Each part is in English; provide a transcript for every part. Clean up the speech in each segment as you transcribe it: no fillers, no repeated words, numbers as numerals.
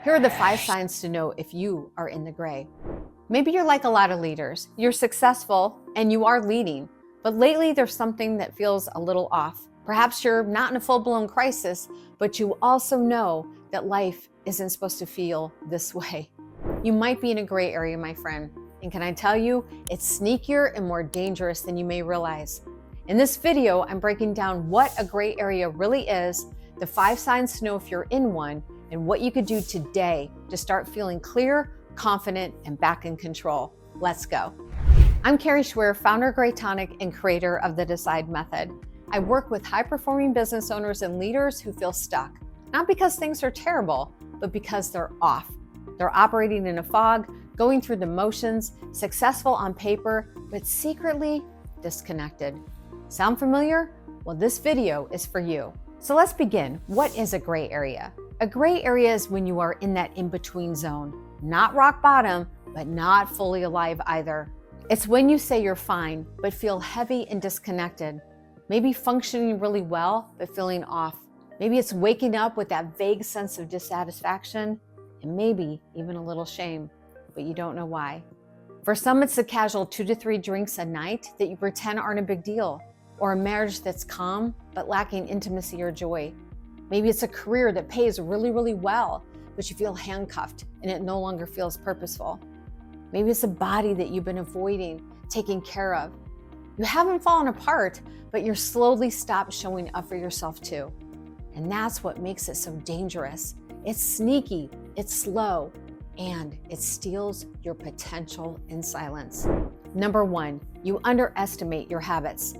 Here are the 5 signs to know if you are in the gray. Maybe you're like a lot of leaders. You're successful and you are leading, but lately there's something that feels a little off. Perhaps you're not in a full-blown crisis, but you also know that life isn't supposed to feel this way. You might be in a gray area, my friend. And can I tell you, it's sneakier and more dangerous than you may realize. In this video, I'm breaking down what a gray area really is, the 5 signs to know if you're in one, and what you could do today to start feeling clear, confident, and back in control. Let's go. I'm Carrie Schwer, founder of Gray Tonic and creator of the Decide Method. I work with high-performing business owners and leaders who feel stuck, not because things are terrible, but because they're off. They're operating in a fog, going through the motions, successful on paper, but secretly disconnected. Sound familiar? Well, this video is for you. So let's begin. What is a gray area? A gray area is when you are in that in-between zone. Not rock bottom, but not fully alive either. It's when you say you're fine, but feel heavy and disconnected. Maybe functioning really well, but feeling off. Maybe it's waking up with that vague sense of dissatisfaction, and maybe even a little shame, but you don't know why. For some, it's the casual 2 to 3 drinks a night that you pretend aren't a big deal, or a marriage that's calm, but lacking intimacy or joy. Maybe it's a career that pays really, really well, but you feel handcuffed and it no longer feels purposeful. Maybe it's a body that you've been avoiding, taking care of. You haven't fallen apart, but you're slowly stopped showing up for yourself too. And that's what makes it so dangerous. It's sneaky, it's slow, and it steals your potential in silence. Number 1, you underestimate your habits.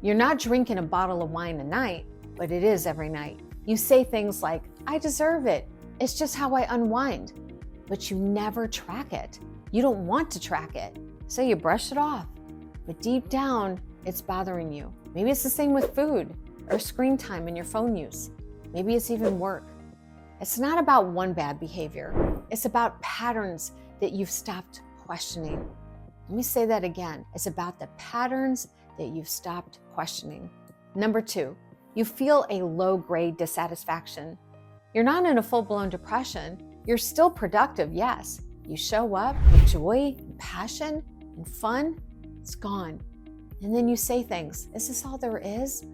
You're not drinking a bottle of wine a night, but it is every night. You say things like, I deserve it. It's just how I unwind. But you never track it. You don't want to track it. So you brush it off. But deep down, it's bothering you. Maybe it's the same with food or screen time and your phone use. Maybe it's even work. It's not about one bad behavior. It's about patterns that you've stopped questioning. Let me say that again. It's about the patterns that you've stopped questioning. Number 2, you feel a low-grade dissatisfaction. You're not in a full-blown depression. You're still productive, yes. You show up with joy, and passion, and fun. It's gone. And then you say things. Is this all there is?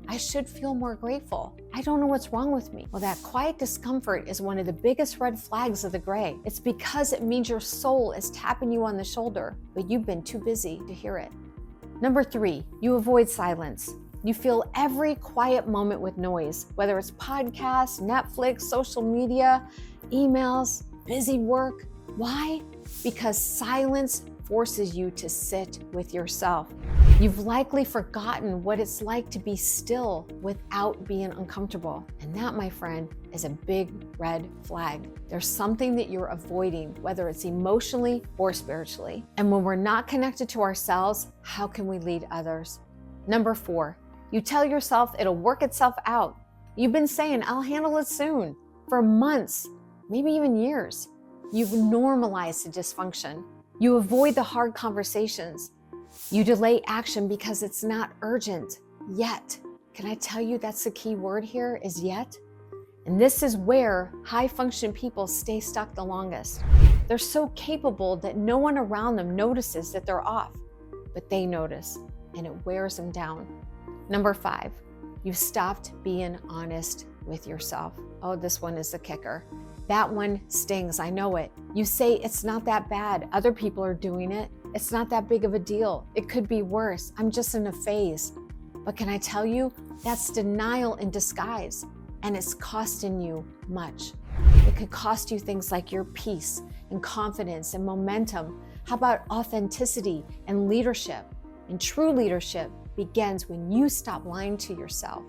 I should feel more grateful. I don't know what's wrong with me. Well, that quiet discomfort is one of the biggest red flags of the gray. It's because it means your soul is tapping you on the shoulder, but you've been too busy to hear it. Number 3, you avoid silence. You fill every quiet moment with noise, whether it's podcasts, Netflix, social media, emails, busy work. Why? Because silence forces you to sit with yourself. You've likely forgotten what it's like to be still without being uncomfortable. And that, my friend, is a big red flag. There's something that you're avoiding, whether it's emotionally or spiritually. And when we're not connected to ourselves, how can we lead others? Number 4, you tell yourself it'll work itself out. You've been saying, I'll handle it soon, for months, maybe even years. You've normalized the dysfunction. You avoid the hard conversations. You delay action because it's not urgent yet. Can I tell you that's the key word here is yet? And this is where high-function people stay stuck the longest. They're so capable that no one around them notices that they're off, but they notice, and it wears them down. Number 5, you've stopped being honest with yourself. Oh, this one is the kicker. That one stings, I know it. You say it's not that bad. Other people are doing it. It's not that big of a deal. It could be worse. I'm just in a phase. But can I tell you, that's denial in disguise, and it's costing you much. It could cost you things like your peace and confidence and momentum. How about authenticity and leadership? And true leadership begins when you stop lying to yourself.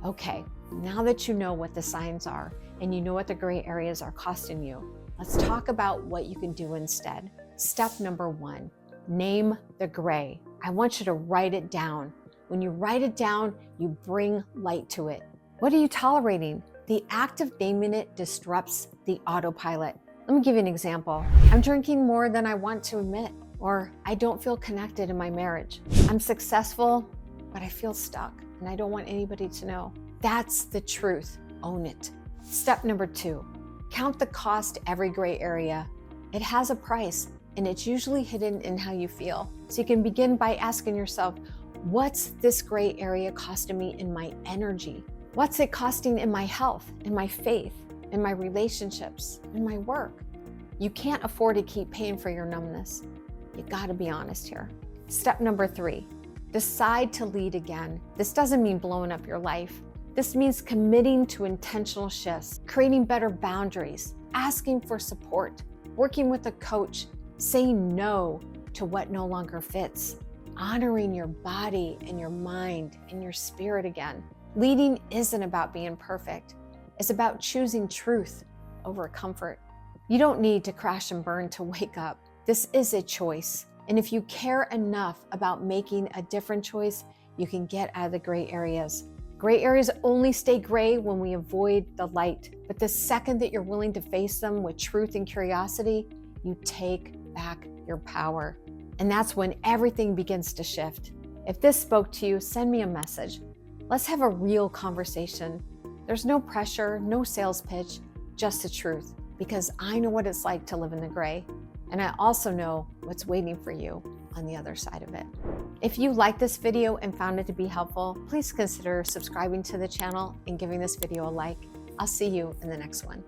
Okay, now that you know what the signs are and you know what the gray areas are costing you, let's talk about what you can do instead. Step number 1, name the gray. I want you to write it down. When you write it down, you bring light to it. What are you tolerating? The act of naming it disrupts the autopilot. Let me give you an example. I'm drinking more than I want to admit, or I don't feel connected in my marriage. I'm successful, but I feel stuck and I don't want anybody to know. That's the truth. Own it. Step number 2, Count the cost every gray area. It has a price, and it's usually hidden in how you feel. So you can begin by asking yourself, what's this gray area costing me in my energy? What's it costing in my health, in my faith, in my relationships, in my work? You can't afford to keep paying for your numbness. You gotta be honest here. Step number 3, decide to lead again. This doesn't mean blowing up your life. This means committing to intentional shifts, creating better boundaries, asking for support, working with a coach, saying no to what no longer fits, honoring your body and your mind and your spirit again. Leading isn't about being perfect. It's about choosing truth over comfort. You don't need to crash and burn to wake up. This is a choice. And if you care enough about making a different choice, you can get out of the gray areas. Gray areas only stay gray when we avoid the light. But the second that you're willing to face them with truth and curiosity, you take back your power. And that's when everything begins to shift. If this spoke to you, send me a message. Let's have a real conversation. There's no pressure, no sales pitch, just the truth. Because I know what it's like to live in the gray. And I also know what's waiting for you on the other side of it. If you liked this video and found it to be helpful, please consider subscribing to the channel and giving this video a like. I'll see you in the next one.